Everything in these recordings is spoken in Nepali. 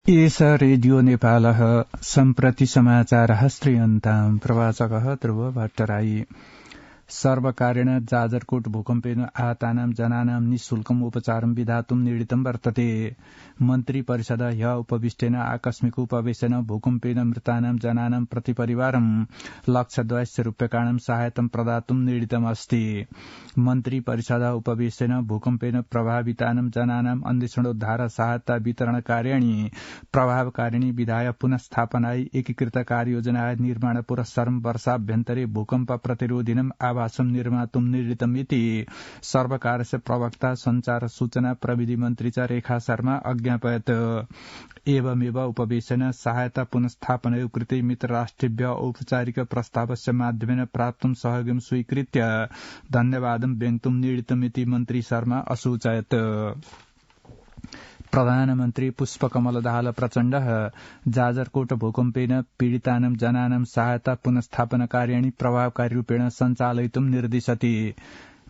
एष रेडियो नेपालः सम्प्रति समाचारः श्रूयन्ताम् प्रवाचकः ध्रुव भट्टराई। सर्वकारेण जाजरकोट भूकम्पेन आहतानां जनानां निःशुल्कम् उपचारं विधातुं निर्णीतं वर्तते। मन्त्री परिषद ह्य उपविष्टेन आकस्मिक उपवेशेन भूकम्पेन मृतानां जनानां प्रतिपरिवारं ₹1,20,000 सहायतं प्रदातुं निर्णीतमस्ति। मन्त्री परिषद उपवेशेन भूकम्पेन प्रभावितानां जनानां अन्वेषणोद्धार सहायता वितरण कार्याणि प्रभावकारिणी विधाय पुनस्थापनाय एकीकृत कार्ययोजना निर्माण पुरस्सरं वर्षाभ्यन्तरे भूकम्प प्रतिरोधिनम् आवासं निर्मातुं निर्णीतम् इति सर्वकारस्य प्रवक्ता संचार सूचना प्रविधि मन्त्री च रेखा शर्मा अज्ञापयत्। एवमेव उपवेशेन सहायता पुनस्थापनयो कृते मित्रराष्ट्रेभ्य औपचारिक प्रस्तावस्य माध्यमेन प्राप्तं सहयोगं स्वीकृत्य धन्यवादं व्यक्तुं निर्णीतमिति मन्त्री शर्मा असूचयत्। प्रधानमन्त्री पुष्पकमल दाहाल प्रचण्डः जाजरकोट भूकम्पेन पीडितानां जनानां सहायता पुनस्थापन कार्याणि प्रभावकारी रूपेण सञ्चालयितुं निर्दिशति।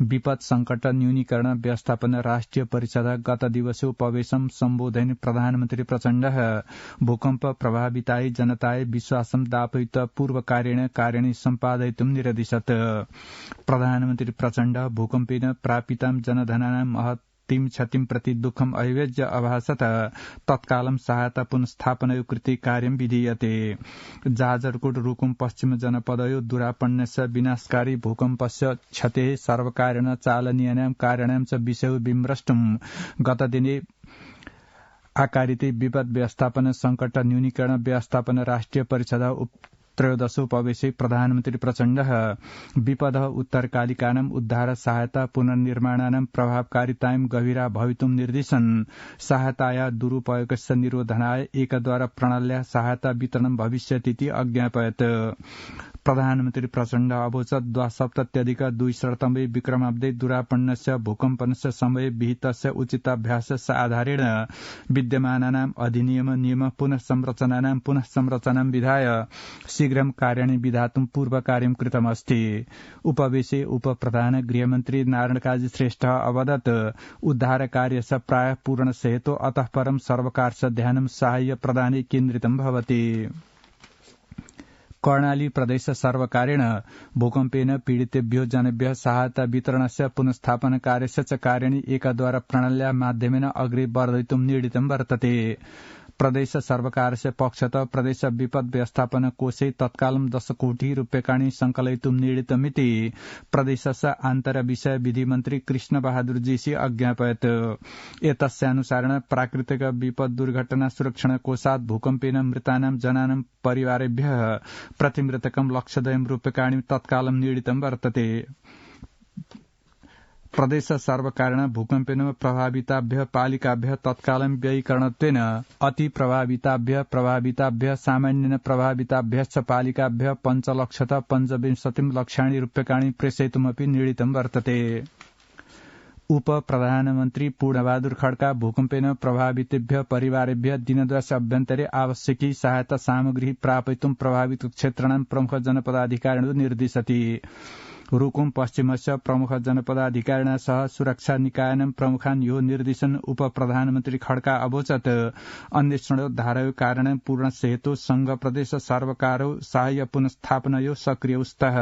विपद संकट न्यूनीकरण व्यवस्थापन राष्ट्रिय परिषद गत दिवसे उपवेशं सम्बोधयन् प्रधानमन्त्री प्रचण्डः भूकम्प प्रभाविताय जनताय विश्वासं दापयित्वा पूर्वकार्येण कार्याणि सम्पादयितुं निर्दिशत्। प्रधानमन्त्री प्रचण्ड भूकम्पेन प्रापितां जनधनानां महत् क्षतिं प्रति दुःखम् अभिव्यज्य अभासत तत्कालं सहायता पुनस्थापनयो कृते कार्यं विधीयते। जाजरकोट रुकुम पश्चिम जनपदयो दुरापन्नस्य विनाशकारी भूकम्पस्य क्षतेः सर्वकारेण चालनीयानां कार्याणां च विषयो विमृष्टुं गतदिने आकारिते विपद व्यवस्थापन संकट न्यूनीकरण व्यवस्थापन राष्ट्रिय परिषद त्रयोदश उपवेशे प्रधानमन्त्री प्रचण्डः विपदः उत्तरकालिकानाम् उद्धार सहायता पुनर्निर्माणानां प्रभावकारितायां गभीरा भवितुं निर्दिशन् सहायताया दुरुपयोगस्य निरोधनाय एकद्वारा प्रणाल्या सहायता वितरणं भविष्यतीति अज्ञापयत्। प्रधानमन्त्री प्रचण्ड अवोचत् द्वासप्तत्यधिक-200तमे विक्रमाब्दे दुरापन्नस्य भूकम्पनस्य समये विहितस्य उचिताभ्यासस्य आधारेण विद्यमानानाम् अधिनियम नियम पुनः संरचनां विधाय शीघ्रं कार्याणि विधातुं पूर्वकार्यं कृतमस्ति। उपवेशे उपप्रधान गृहमन्त्री नारायण काजी श्रेष्ठः अवदत् उद्धार कार्यस्य प्रायः पूर्णस्य हेतु अतः परं सर्वकारस्य ध्यानं साहाय्य प्रदाने केन्द्रितं भवति। कर्णाली प्रदेश सर्वकारेण भूकम्पेन पीडितेभ्यो जनेभ्यः सहायता वितरणस्य पुनस्थापन कार्यस्य च कार्याणि एकद्वारा प्रणाल्या माध्यमेन अग्रे वर्धयितुं निर्णीतं वर्तते। प्रदेश सर्वकारस्य पक्षतः प्रदेश विपद व्यवस्थापन कोषे तत्कालं 10 कोटी रूप्यकाणि संकलयितुं निर्णीतमिति प्रदेशस्य आन्तर् विषय विधि मन्त्री कृष्ण बहादुर जोशी अज्ञापयत्। एतस्यानुसारेण प्राकृतिक विपद दुर्घटना सुरक्षण कोषात् भूकम्पेन मृतानां जनानां परिवारेभ्यः प्रतिमृतकं ₹1,00,000 तत्कालं निर्णीतं वर्तते। प्रदेश सर्वकारेण भूकम्पेन प्रभाविताभ्यः पालिकाभ्यः तत्कालं व्ययीकरणत्वेन अति प्रभाविताभ्यः सामान्येन प्रभाविताभ्यश्च पालिकाभ्यः 5,25,00,000 रूप्यकाणि प्रेषयितुमपि निर्णीतं वर्तते। उप प्रधानमन्त्री पूर्णबहादुर खड्का भूकम्पेन प्रभावितेभ्यः परिवारेभ्यः दिनद्वयस्य अभ्यन्तरे आवश्यकी सहायता सामग्री प्रापयितुं प्रभावित क्षेत्राणां प्रमुख जनपदाधिकारिणो निर्दिशति। रुकुम पश्चिमस्य प्रमुख जनपदाधिकारिणा सह सुरक्षा निकायनां प्रमुखान् यो निर्देशन उप प्रधानमन्त्री खड्का अवोचत् अन्वेषणोद्धारयो कारणं पूर्णस्य हेतु संघ प्रदेश सर्वकारो साहाय्य पुनस्थापनयो सक्रिय स्तः।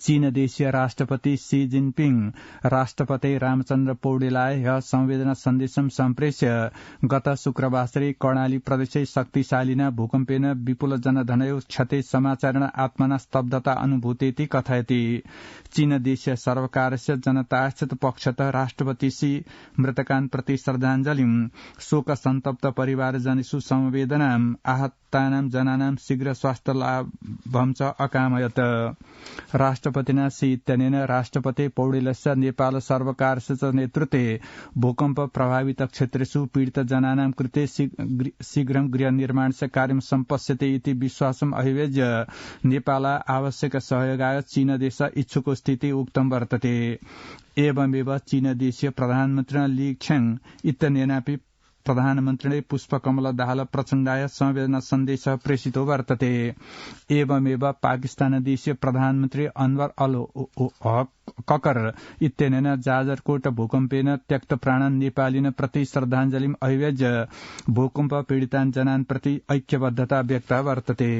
चीन देशीय राष्ट्रपति शी जिनपिङ राष्ट्रपति रामचन्द्र पौडेललाई संवेदना सन्देशं सम्प्रेष्य गत शुक्रवासरे कर्णाली प्रदेशे शक्तिशालिना भूकम्पेन विपुल जनधनयो क्षते समाचारेण आत्मना स्तब्धता अनुभूतेति कथयति। चीन देशीय सर्वकारस्य जनताश्च पक्षतः राष्ट्रपति शी मृतकान् प्रति श्रद्धाञ्जलिं शोक सन्तप्त परिवारजनेषु समवेदनाम् आहतानां जनानां शीघ्र स्वास्थ्य लाभं च अकामयत्। राष्ट्रपतिना शी इत्यनेन राष्ट्रपति पौडेलस्य नेपाल सर्वकारस्य च नेतृत्वे भूकम्प प्रभावित क्षेत्रेषु पीडित जनानां कृते शीघ्रं गृह निर्माणस्य कार्यं सम्पश्यते इति विश्वासम् अभिव्यज्य नेपालः आवश्यक सहयोगाय चीन देश इच्छुको स्थिति उक्तं वर्तते। एवमेव चीन देशीय प्रधानमन्त्रिणा ली ख्याङ इत्यनेनापि प्रधानमन्त्रिणे पुष्पकमल दाहाल प्रचण्डाय संवेदना सन्देशः प्रेषितो वर्तते। एवमेव पाकिस्तानदेशीय प्रधानमन्त्री अनवर अल ककर इत्यनेन जाजरकोट भूकम्पेन त्यक्तप्राणान् नेपालिन प्रति श्रद्धाञ्जलिम् अभिव्यज्य भूकम्प पीडितान् जनान् प्रति ऐक्यबद्धता व्यक्त वर्तते।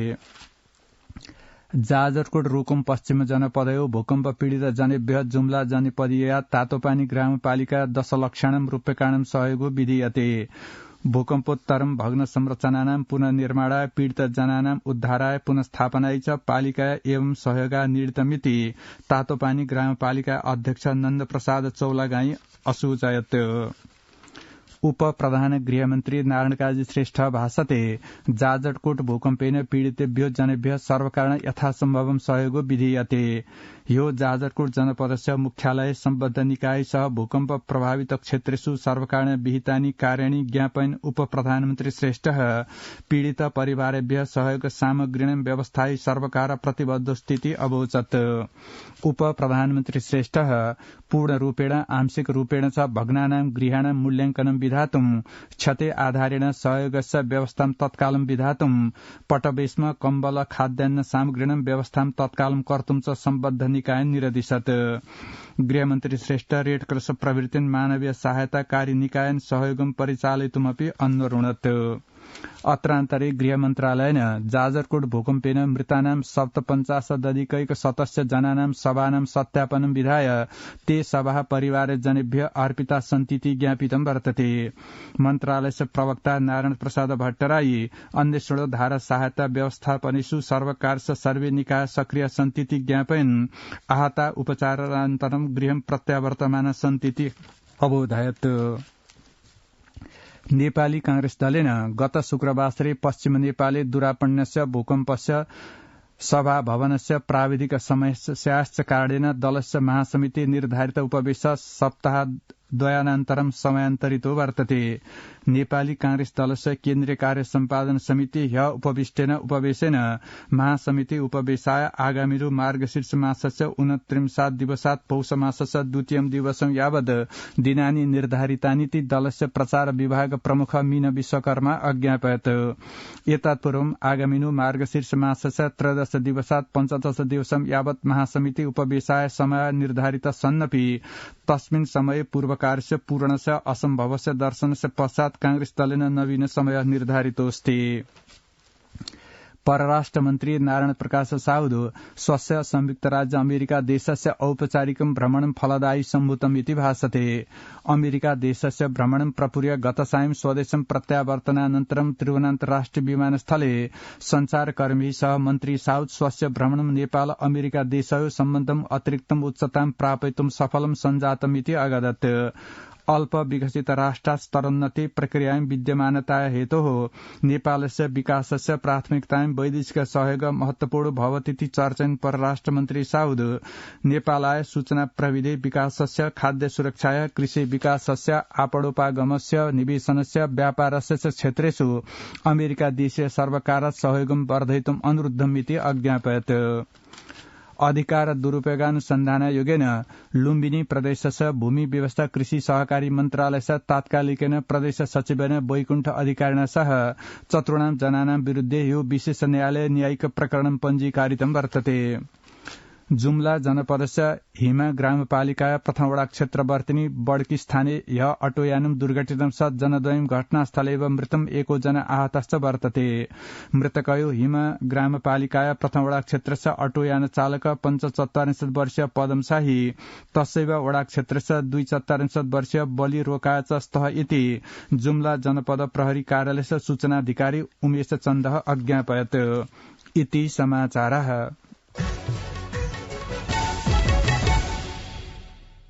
जाजरकोट रुकुम पश्चिम जनपदयो भूकम्प पीडित जनेभ्य जुम्ला जनपदीय तातोपानी ग्रामपालिका दशलक्षाणां रूप्यकाणां सहयोगो विधीयते। भूकम्पोत्तरं भग्न संरचनानां पुनर्निर्माणाय पीडित जनानां उद्धाराय पुनस्थापनाय च पालिकाय एवं सहयोगा निर्दितमिति तातोपानी ग्रामपालिका अध्यक्ष नन्दप्रसाद चौलागाई असूचयत्। उप प्रधान गृहमन्त्री नारायण काजी श्रेष्ठ भाषते जाजरकोट भूकम्पेन पीडितेभ्यो जनेभ्य सर्वकारण यथासम्भवं सहयोगो विधीयते। यो जाजरकोट जनपदस्य मुख्यालय सम्बद्ध निकाय सह भूकम्प प्रभावित क्षेत्रेषु सर्वकारण विहितानि कार्याणि ज्ञापयन् उप प्रधानमन्त्री श्रेष्ठ पीडित परिवारेभ्य सहयोग सामग्रीणां व्यवस्थायै सर्वकार प्रतिबद्धस्थिति अवोचत्। उप प्रधानमन्त्री श्रेष्ठ पूर्णरूपेण आंशिक रूपेण च भग्नानां गृहाणां मूल्याङ्कनं विधातुं क्षते आधारेण सहयोगस्य व्यवस्थां तत्कालं विधातुं पटबेस्म कम्बल खाद्यान्न सामग्रीणां व्यवस्थां तत्कालं कर्तुं च सम्बद्ध निकाय निरदिशत्। गृहमन्त्री श्रेष्ठ रेडक्रॉस प्रभृतिन् मानवीय सहायता कार्य निकायन् सहयोगं परिचालयितुमपि अन्वरुणत्। अत्रान्तरे गृह मन्त्रालयेन जाजरकोट भूकम्पेन मृतानां 57 सदस्य जनानां सभानां सत्यापनं विधाय ते सभा परिवार जनेभ्य अर्पिता सन्तीति ज्ञापितं वर्तते। मन्त्रालयस्य प्रवक्ता नारायण प्रसाद भट्टराई अन्वेषण धारा सहायता व्यवस्थापनेषु सर्वकारस्य सर्वे निकाय सक्रिय सन्तीति ज्ञापयन् आहता उपचारानन्तरं गृहं प्रत्यावर्तमाना सन्तीति अबोधयत्। नेपाली कांग्रेस दलेन गत शुक्रवासरे पश्चिम नेपाले दुरापण्यस्य भूकम्पस्य सभा भवनस्य प्राविधिक समस्याश्च कारणेन दलस्य महासमिति निर्धारित उपवेश सप्ताह द्वयानन्तरं समयान्तरितो वर्तते। नेपाली कांग्रेस दलस्य केन्द्रीय कार्य सम्पादन समिति ह्य उपविष्टेन उपवेशेन महासमिति उपवेशाय आगामिरु मार्गशीर्ष मासस्य 29 दिवसात् पौष मासस्य 2 दिवसं यावद् दिनानि निर्धारितानीति दलस्य प्रचार विभाग प्रमुख मीन विश्वकर्मा अज्ञापयत्। एतत्पूर्वम् आगामिनु मार्गशीर्ष मासस्य 13 दिवसात् 15 दिवसं यावत् महासमिति उपवेशाय समय निर्धारित सन्नपि तस्मिन् समये पूर्वकारस्य पूरणस्य असम्भवस्य दर्शनस्य पश्चात् कांग्रेस दलेन नवीन समय निर्धारितोऽस्ति। परराष्ट्र मन्त्री नारायण प्रकाश साउदो स्वस्य संयुक्त राज्य अमेरिका देशस्य औपचारिकं भ्रमणं फलदायी सम्भूतमिति भासते। अमेरिका देशस्य भ्रमणं प्रपूर्य गत सायं स्वदेशं प्रत्यावर्तनानन्तरं त्रिभुवनान्तर्राष्ट्रिय विमानस्थले संचारकर्मी सह मन्त्री साउद स्वस्य भ्रमणं नेपाल अमेरिका देशयो सम्बन्धम् अतिरिक्तम् उच्चतां प्रापयितुं सफलं सञ्जातमिति अगदत्। अल्प विकसित राष्ट्रस्तरोन्नति प्रक्रियायां विद्यमानता हेतोः नेपालस्य विकासस्य प्राथमिकतायां वैदेशिक सहयोग महत्वपूर्ण भवतीति चर्चयन् परराष्ट्र मन्त्री साउद नेपालाय सूचना प्रविधि विकासस्य खाद्य सुरक्षाय कृषि विकासस्य आपणोपागमस्य निवेशनस्य व्यापारस्य च क्षेत्रेषु अमेरिका देशीय सर्वकार सहयोगं वर्धयितुम् अनुरुद्धमिति अज्ञापयत्। अधिकार दुरुपयोगानुसन्धान योगेन लुम्बिनी प्रदेशस्य भूमि व्यवस्था कृषि सहकारी मन्त्रालयस्य तात्कालिकेन प्रदेश सचिवेन वैकुण्ठ अधिकारिणा सह चतुर्णां जनानां विरुद्धे यो विशेष न्यायालय न्यायिक प्रकरणं पञ्जीकारितं वर्तते। जुम्ला जनपदस्य हिमा ग्रामपालिका प्रथम वडा क्षेत्रवर्तिनी बडकी स्थाने ह्य अटोयानं दुर्घटितं सत् जनद्वयं घटनास्थले एव मृतं एको जना आहतश्च वर्तते। मृतकयो हिमा ग्रामपालिका प्रथम वडा क्षेत्रस्य अटोयान चालक 45 वर्षीय पदम शाही तसैव वडा क्षेत्रस्य 42 वर्षीय बलि रोकाच स्तः इति जुम्ला जनपद प्रहरी कार्यालयस्य सूचनाधिकारी उमेश चन्द अज्ञापयत्। इति समाचारः।